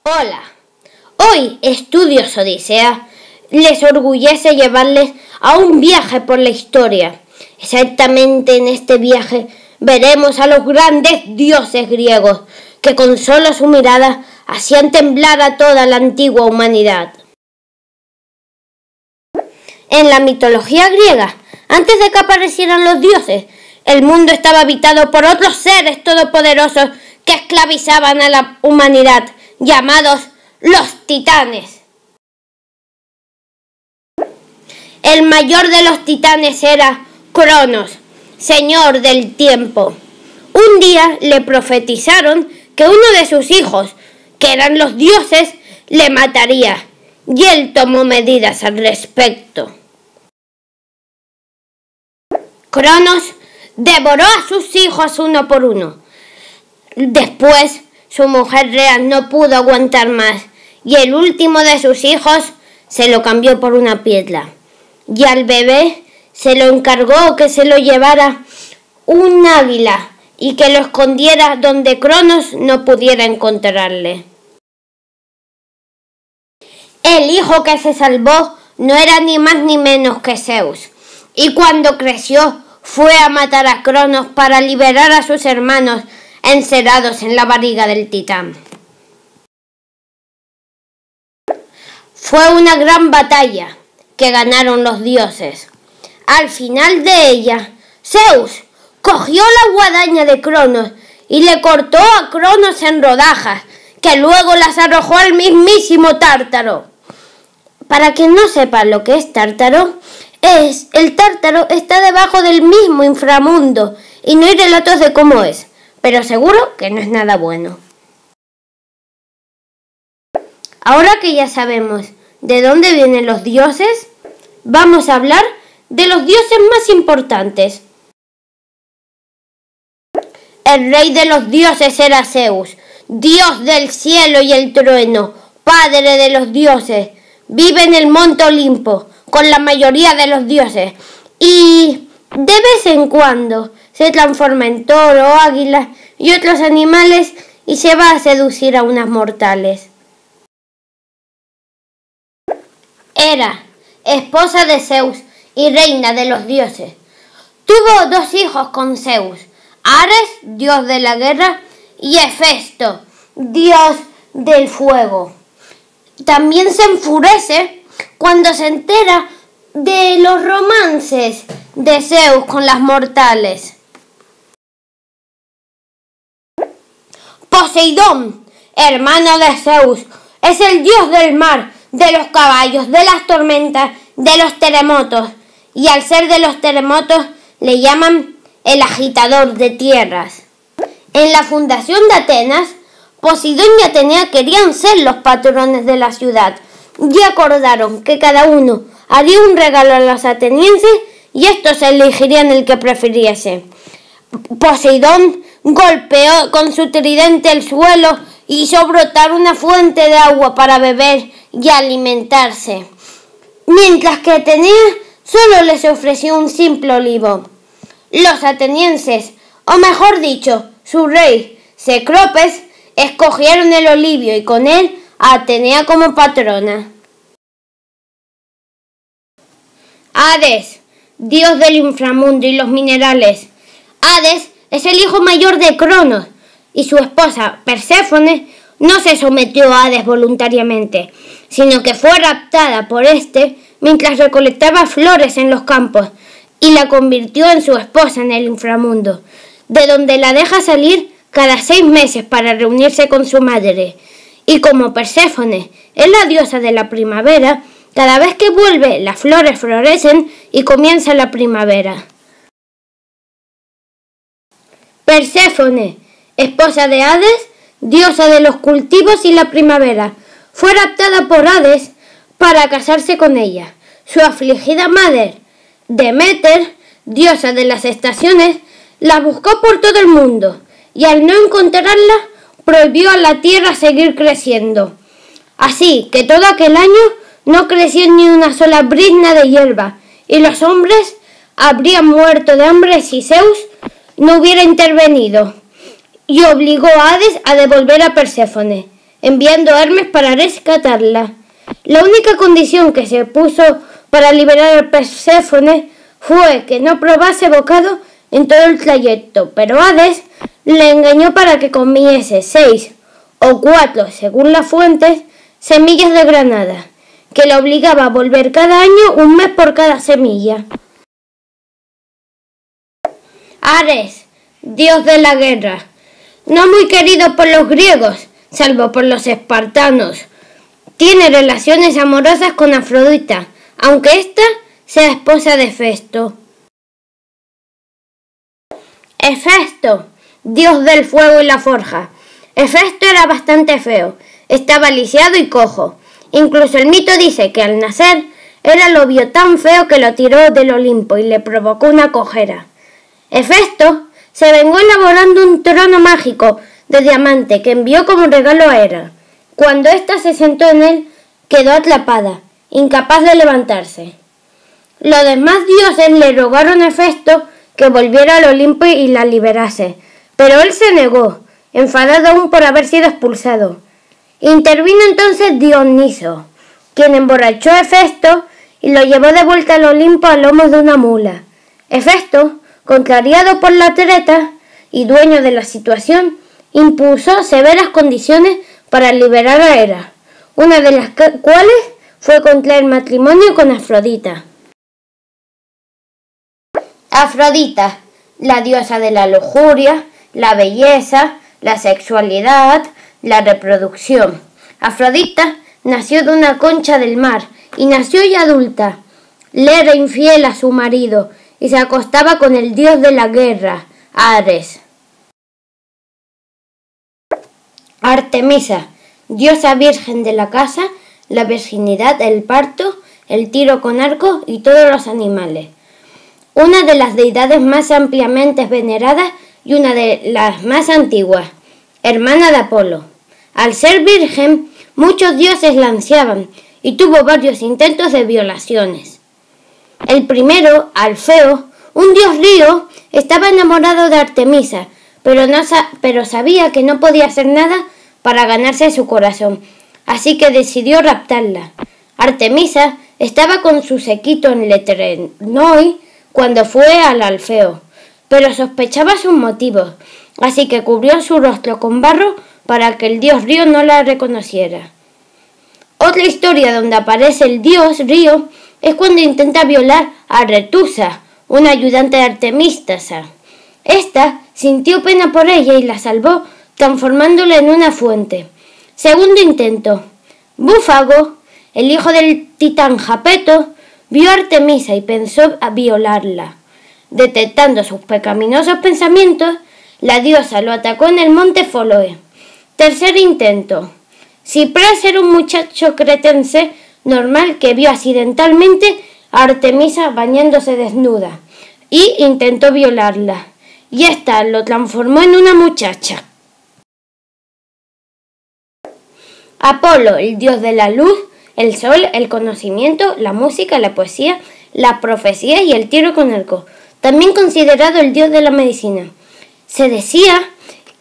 Hola, hoy Estudios Odisea les orgullece llevarles a un viaje por la historia. Exactamente en este viaje veremos a los grandes dioses griegos que con solo su mirada hacían temblar a toda la antigua humanidad. En la mitología griega, antes de que aparecieran los dioses, el mundo estaba habitado por otros seres todopoderosos que esclavizaban a la humanidad, llamados los titanes. El mayor de los titanes era Cronos, señor del tiempo. Un día le profetizaron que uno de sus hijos, que eran los dioses, le mataría, y él tomó medidas al respecto. Cronos devoró a sus hijos uno por uno. Después, su mujer Rea no pudo aguantar más, y el último de sus hijos se lo cambió por una piedra. Y al bebé se lo encargó que se lo llevara un águila y que lo escondiera donde Cronos no pudiera encontrarle. El hijo que se salvó no era ni más ni menos que Zeus, y cuando creció fue a matar a Cronos para liberar a sus hermanos encerrados en la barriga del titán. Fue una gran batalla que ganaron los dioses. Al final de ella, Zeus cogió la guadaña de Cronos y le cortó a Cronos en rodajas, que luego las arrojó al mismísimo Tártaro. Para quien no sepa lo que es Tártaro, el Tártaro está debajo del mismo inframundo y no hay relatos de cómo es, pero seguro que no es nada bueno. Ahora que ya sabemos de dónde vienen los dioses, vamos a hablar de los dioses más importantes. El rey de los dioses era Zeus, dios del cielo y el trueno, padre de los dioses. Vive en el monte Olimpo con la mayoría de los dioses y de vez en cuando se transforma en toro, águila y otros animales y se va a seducir a unas mortales. Era esposa de Zeus y reina de los dioses. Tuvo dos hijos con Zeus, Ares, dios de la guerra, y Hefesto, dios del fuego. También se enfurece cuando se entera de los romances de Zeus con las mortales. Poseidón, hermano de Zeus, es el dios del mar, de los caballos, de las tormentas, de los terremotos, y al ser de los terremotos le llaman el agitador de tierras. En la fundación de Atenas, Poseidón y Atenea querían ser los patrones de la ciudad y acordaron que cada uno haría un regalo a los atenienses y estos elegirían el que prefiriese. Poseidón golpeó con su tridente el suelo y hizo brotar una fuente de agua para beber y alimentarse, mientras que Atenea solo les ofreció un simple olivo. Los atenienses, o mejor dicho, su rey, Cecropes, escogieron el olivo y con él a Atenea como patrona. Hades, dios del inframundo y los minerales. Hades es el hijo mayor de Cronos y su esposa Perséfone no se sometió a Hades voluntariamente, sino que fue raptada por éste mientras recolectaba flores en los campos y la convirtió en su esposa en el inframundo, de donde la deja salir cada 6 meses para reunirse con su madre. Y como Perséfone es la diosa de la primavera, cada vez que vuelve las flores florecen y comienza la primavera. Perséfone, esposa de Hades, diosa de los cultivos y la primavera, fue raptada por Hades para casarse con ella. Su afligida madre, Deméter, diosa de las estaciones, la buscó por todo el mundo y al no encontrarla prohibió a la tierra seguir creciendo. Así que todo aquel año no creció ni una sola brizna de hierba y los hombres habrían muerto de hambre si Zeus no hubiera intervenido y obligó a Hades a devolver a Perséfone. enviando a Hermes para rescatarla. La única condición que se puso para liberar a Perséfone fue que no probase bocado en todo el trayecto, pero Hades le engañó para que comiese 6 o 4, según las fuentes, semillas de granada, que le obligaba a volver cada año un mes por cada semilla. Ares, dios de la guerra, no muy querido por los griegos, salvo por los espartanos, tiene relaciones amorosas con Afrodita, aunque ésta sea esposa de Hefesto. Hefesto, dios del fuego y la forja. Hefesto era bastante feo, estaba lisiado y cojo. Incluso el mito dice que al nacer él lo vio tan feo que lo tiró del Olimpo y le provocó una cojera. Hefesto se vengó elaborando un trono mágico de diamante que envió como regalo a Hera. Cuando ésta se sentó en él, quedó atrapada, incapaz de levantarse. Los demás dioses le rogaron a Hefesto que volviera al Olimpo y la liberase, pero él se negó, enfadado aún por haber sido expulsado. Intervino entonces Dioniso, quien emborrachó a Hefesto y lo llevó de vuelta al Olimpo a lomos de una mula. Hefesto, contrariado por la treta y dueño de la situación, impuso severas condiciones para liberar a Hera, una de las cuales fue contraer matrimonio con Afrodita. Afrodita, la diosa de la lujuria, la belleza, la sexualidad, la reproducción. Afrodita nació de una concha del mar y nació ya adulta. Le era infiel a su marido y se acostaba con el dios de la guerra, Ares. Artemisa, diosa virgen de la casa, la virginidad, el parto, el tiro con arco y todos los animales. Una de las deidades más ampliamente veneradas y una de las más antiguas, hermana de Apolo. Al ser virgen, muchos dioses la ansiaban y tuvo varios intentos de violaciones. El primero, Alfeo, un dios río, estaba enamorado de Artemisa, pero sabía que no podía hacer nada para ganarse su corazón, así que decidió raptarla. Artemisa estaba con su séquito en Letrenoi cuando fue al Alfeo, pero sospechaba sus motivos, así que cubrió su rostro con barro para que el dios río no la reconociera. Otra historia donde aparece el dios río es cuando intenta violar a Retusa, una ayudante de Artemístasa. Esta sintió pena por ella y la salvó transformándola en una fuente. Segundo intento. Búfago, el hijo del titán Japeto, vio a Artemisa y pensó a violarla. Detectando sus pecaminosos pensamientos, la diosa lo atacó en el monte Foloe. Tercer intento. Cipras era un muchacho cretense normal que vio accidentalmente a Artemisa bañándose desnuda y intentó violarla, y ésta lo transformó en una muchacha. Apolo, el dios de la luz, el sol, el conocimiento, la música, la poesía, la profecía y el tiro con arco, también considerado el dios de la medicina. Se decía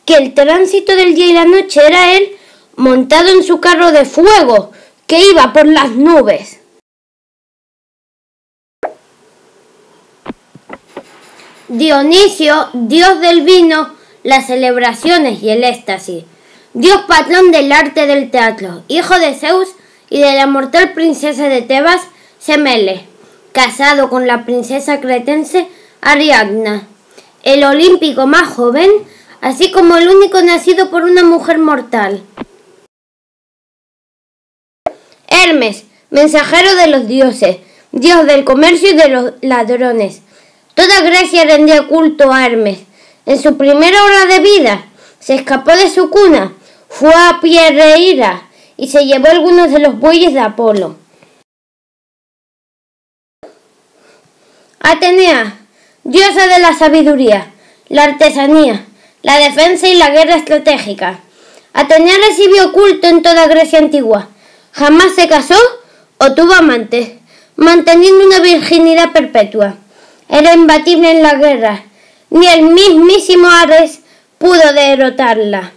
que el tránsito del día y la noche era él montado en su carro de fuego que iba por las nubes. Dionisio, dios del vino, las celebraciones y el éxtasis, dios patrón del arte del teatro, hijo de Zeus y de la mortal princesa de Tebas, Semele, casado con la princesa cretense Ariadna, el olímpico más joven, así como el único nacido por una mujer mortal. Hermes, mensajero de los dioses, dios del comercio y de los ladrones. Toda Grecia rendía culto a Hermes. En su primera hora de vida, se escapó de su cuna, fue a Pierreira y se llevó algunos de los bueyes de Apolo. Atenea, diosa de la sabiduría, la artesanía, la defensa y la guerra estratégica. Atenea recibió culto en toda Grecia antigua. Jamás se casó o tuvo amantes, manteniendo una virginidad perpetua. Era imbatible en la guerra. Ni el mismísimo Ares pudo derrotarla.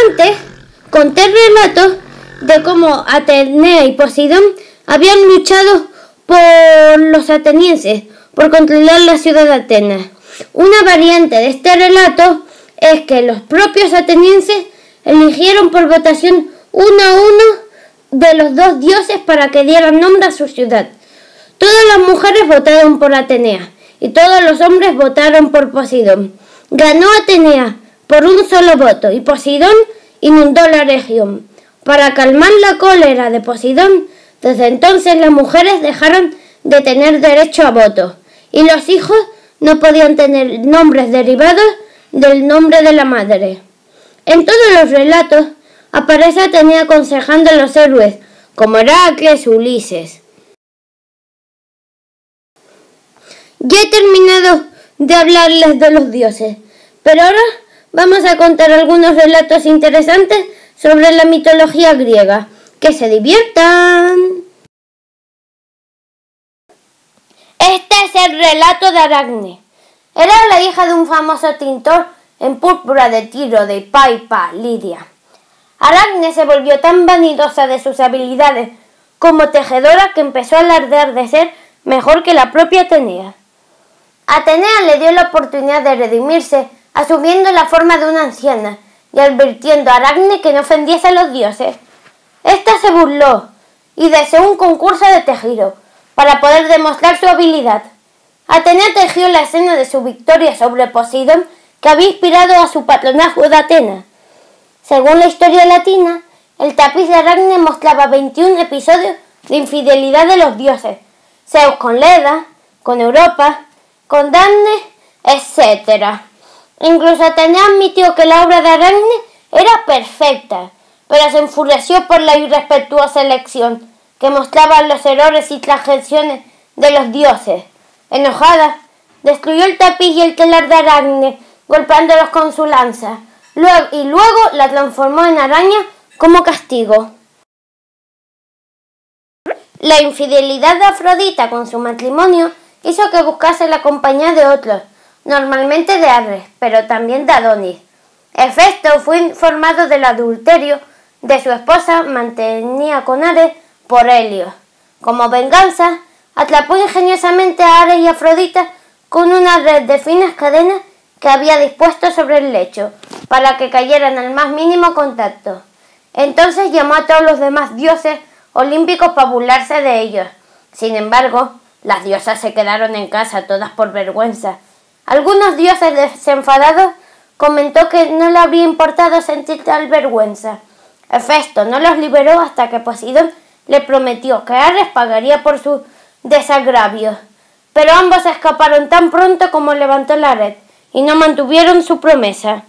Antes, Conté relatos de cómo Atenea y Poseidón habían luchado por los atenienses, por controlar la ciudad de Atenas. Una variante de este relato es que los propios atenienses eligieron por votación uno a uno de los dos dioses para que dieran nombre a su ciudad. Todas las mujeres votaron por Atenea y todos los hombres votaron por Poseidón. Ganó Atenea por un solo voto y Poseidón inundó la región. Para calmar la cólera de Poseidón, desde entonces las mujeres dejaron de tener derecho a voto y los hijos no podían tener nombres derivados del nombre de la madre. En todos los relatos aparece Atenea aconsejando a los héroes como Heracles o Ulises. Ya he terminado de hablarles de los dioses, pero ahora vamos a contar algunos relatos interesantes sobre la mitología griega. ¡Que se diviertan! Este es el relato de Aracne. Era la hija de un famoso tintor en púrpura de Tiro de Paipa, Lidia. Aracne se volvió tan vanidosa de sus habilidades como tejedora que empezó a alardear de ser mejor que la propia Atenea. Atenea le dio la oportunidad de redimirse asumiendo la forma de una anciana y advirtiendo a Aracne que no ofendiese a los dioses. Esta se burló y deseó un concurso de tejido para poder demostrar su habilidad. Atenea tejió la escena de su victoria sobre Poseidón que había inspirado a su patronazgo de Atenas. Según la historia latina, el tapiz de Aracne mostraba 21 episodios de infidelidad de los dioses, Zeus con Leda, con Europa, con Dafne, etc. Incluso Atenea admitió que la obra de Aracne era perfecta, pero se enfureció por la irrespetuosa elección que mostraban los errores y transgresiones de los dioses. Enojada, destruyó el tapiz y el telar de Aracne, golpeándolos con su lanza, y luego la transformó en araña como castigo. La infidelidad de Afrodita con su matrimonio hizo que buscase la compañía de otros, normalmente de Ares, pero también de Adonis. Hefesto fue informado del adulterio de su esposa mantenida con Ares por Helio. Como venganza, atrapó ingeniosamente a Ares y Afrodita con una red de finas cadenas que había dispuesto sobre el lecho, para que cayeran al más mínimo contacto. Entonces llamó a todos los demás dioses olímpicos para burlarse de ellos. Sin embargo, las diosas se quedaron en casa, todas por vergüenza. Algunos dioses desenfadados comentó que no le habría importado sentir tal vergüenza. Hefesto no los liberó hasta que Poseidón le prometió que Ares pagaría por sus desagravios. Pero ambos escaparon tan pronto como levantó la red y no mantuvieron su promesa.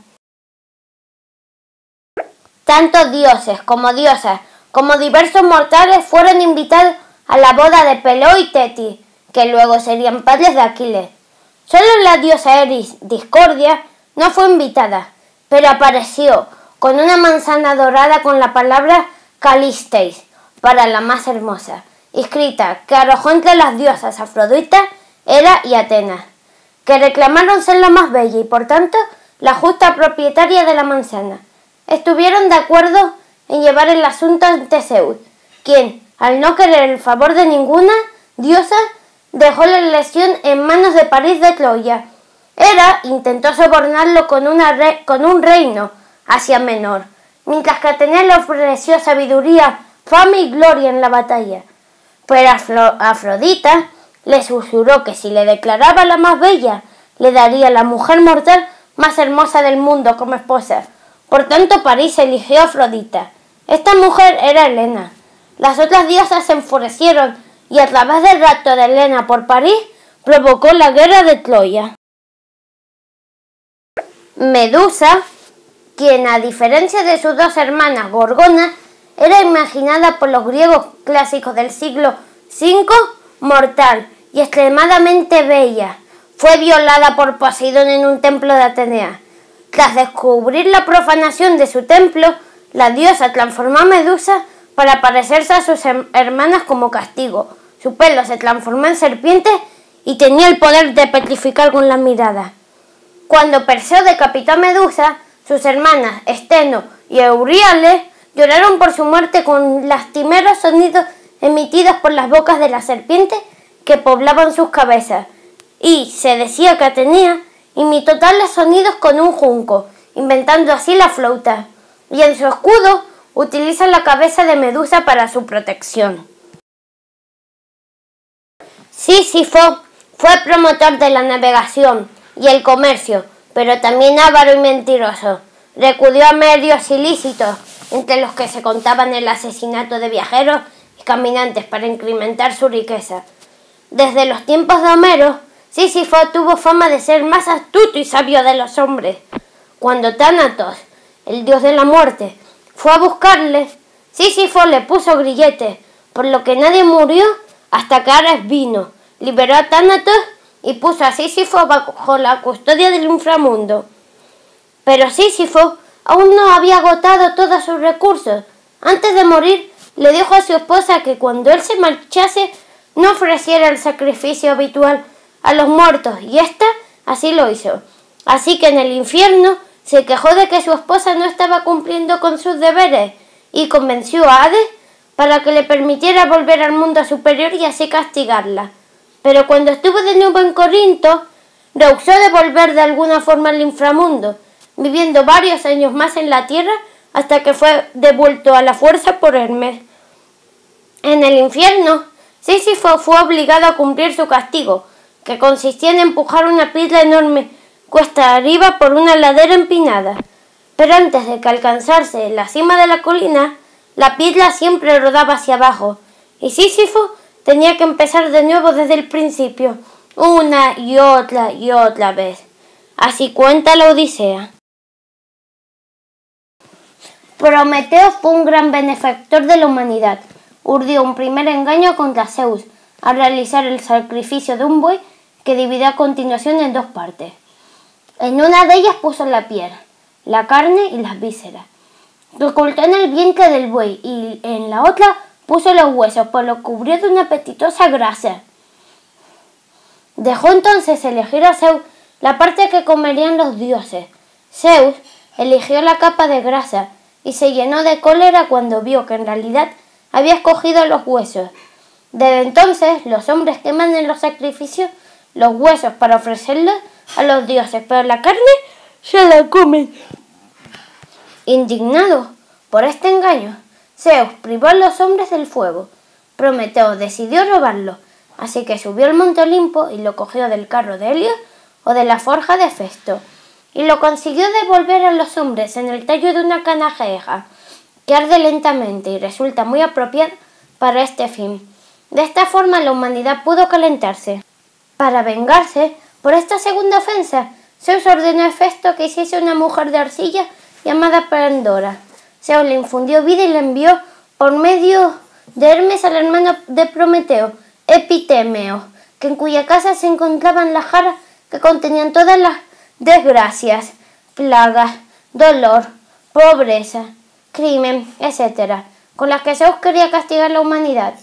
Tanto dioses como diosas como diversos mortales fueron invitados a la boda de Peleo y Tetis, que luego serían padres de Aquiles. Solo la diosa Eris, Discordia, no fue invitada, pero apareció con una manzana dorada con la palabra Calisteis, para la más hermosa, escrita, que arrojó entre las diosas Afrodita, Hera y Atenas, que reclamaron ser la más bella y por tanto la justa propietaria de la manzana. Estuvieron de acuerdo en llevar el asunto ante Zeus, quien, al no querer el favor de ninguna diosa, dejó la elección en manos de París de Troya. Hera intentó sobornarlo con un reino, Asia Menor, mientras que Atenea le ofreció sabiduría, fama y gloria en la batalla. Pero Afrodita le susurró que si le declaraba la más bella, le daría la mujer mortal más hermosa del mundo como esposa. Por tanto, París eligió a Afrodita. Esta mujer era Helena. Las otras diosas se enfurecieron y a través del rapto de Helena por París provocó la guerra de Troya. Medusa, quien a diferencia de sus dos hermanas Gorgona, era imaginada por los griegos clásicos del siglo V, mortal y extremadamente bella, fue violada por Poseidón en un templo de Atenea. Tras descubrir la profanación de su templo, la diosa transformó a Medusa para parecerse a sus hermanas como castigo. Su pelo se transformó en serpiente y tenía el poder de petrificar con la mirada. Cuando Perseo decapitó a Medusa, sus hermanas Esteno y Euríale Lloraron por su muerte con lastimeros sonidos emitidos por las bocas de las serpientes que poblaban sus cabezas, y se decía que Atenea imitó tales sonidos con un junco, inventando así la flauta, y en su escudo utiliza la cabeza de Medusa para su protección. Sísifo fue promotor de la navegación y el comercio, pero también avaro y mentiroso. Recurrió a medios ilícitos, entre los que se contaban el asesinato de viajeros y caminantes para incrementar su riqueza. Desde los tiempos de Homero, Sísifo tuvo fama de ser más astuto y sabio de los hombres. Cuando Tánatos, el dios de la muerte, fue a buscarle, Sísifo le puso grilletes, por lo que nadie murió hasta que Ares vino, liberó a Tánatos y puso a Sísifo bajo la custodia del inframundo. Pero Sísifo aún no había agotado todos sus recursos. Antes de morir, le dijo a su esposa que cuando él se marchase no ofreciera el sacrificio habitual a los muertos, y ésta así lo hizo. Así que en el infierno se quejó de que su esposa no estaba cumpliendo con sus deberes y convenció a Hades para que le permitiera volver al mundo superior y así castigarla. Pero cuando estuvo de nuevo en Corinto, rehusó de volver de alguna forma al inframundo, viviendo varios años más en la tierra hasta que fue devuelto a la fuerza por Hermes. En el infierno, Sísifo fue obligado a cumplir su castigo, que consistía en empujar una piedra enorme cuesta arriba por una ladera empinada. Pero antes de que alcanzase la cima de la colina, la piedra siempre rodaba hacia abajo, y Sísifo tenía que empezar de nuevo desde el principio, una y otra vez. Así cuenta la Odisea. Prometeo fue un gran benefactor de la humanidad. Urdió un primer engaño contra Zeus al realizar el sacrificio de un buey que dividió a continuación en dos partes. En una de ellas puso la piel, la carne y las vísceras. Lo ocultó en el vientre del buey y en la otra puso los huesos, pues lo cubrió de una apetitosa grasa. Dejó entonces elegir a Zeus la parte que comerían los dioses. Zeus eligió la capa de grasa y se llenó de cólera cuando vio que en realidad había escogido los huesos. Desde entonces los hombres queman en los sacrificios los huesos para ofrecerlos a los dioses, pero la carne se la comen. Indignado por este engaño, Zeus privó a los hombres del fuego. Prometeo decidió robarlo, así que subió al monte Olimpo y lo cogió del carro de Helio o de la forja de Festo, y lo consiguió devolver a los hombres en el tallo de una canajeja, que arde lentamente y resulta muy apropiada para este fin. De esta forma la humanidad pudo calentarse. Para vengarse por esta segunda ofensa, Zeus ordenó a Festo que hiciese una mujer de arcilla llamada Pandora. Zeus le infundió vida y le envió por medio de Hermes al hermano de Prometeo, Epitemeo, en cuya casa se encontraban las jarras que contenían todas las desgracias, plagas, dolor, pobreza, crimen, etc., con las que Zeus quería castigar a la humanidad.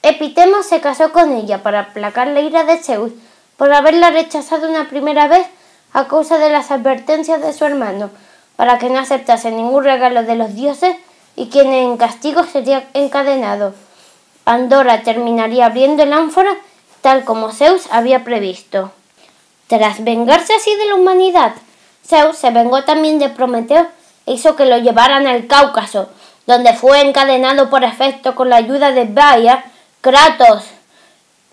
Epitemo se casó con ella para aplacar la ira de Zeus por haberla rechazado una primera vez a causa de las advertencias de su hermano, para que no aceptase ningún regalo de los dioses y quien en castigo sería encadenado. Pandora terminaría abriendo el ánfora tal como Zeus había previsto. Tras vengarse así de la humanidad, Zeus se vengó también de Prometeo e hizo que lo llevaran al Cáucaso, donde fue encadenado por Hefesto con la ayuda de Baia, Kratos.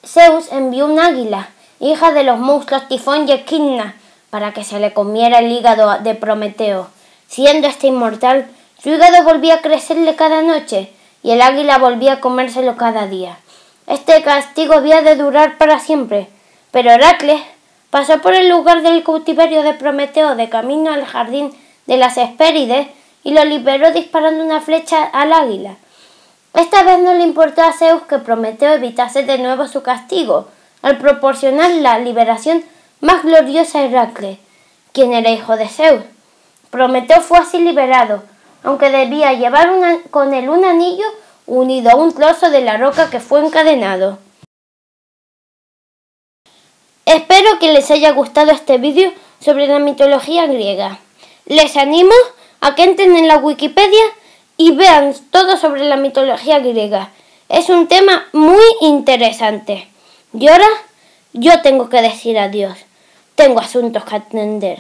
Zeus envió un águila, hija de los monstruos Tifón y Equidna, para que se le comiera el hígado de Prometeo. Siendo este inmortal, su hígado volvía a crecerle cada noche y el águila volvía a comérselo cada día. Este castigo había de durar para siempre, pero Heracles pasó por el lugar del cautiverio de Prometeo de camino al jardín de las Hespérides y lo liberó disparando una flecha al águila. Esta vez no le importó a Zeus que Prometeo evitase de nuevo su castigo, al proporcionar la liberación más gloriosa a Heracles, quien era hijo de Zeus. Prometeo fue así liberado, aunque debía llevar con él un anillo unido a un trozo de la roca que fue encadenado. Espero que les haya gustado este vídeo sobre la mitología griega. Les animo a que entren en la Wikipedia y vean todo sobre la mitología griega. Es un tema muy interesante. Y ahora yo tengo que decir adiós. Tengo asuntos que atender.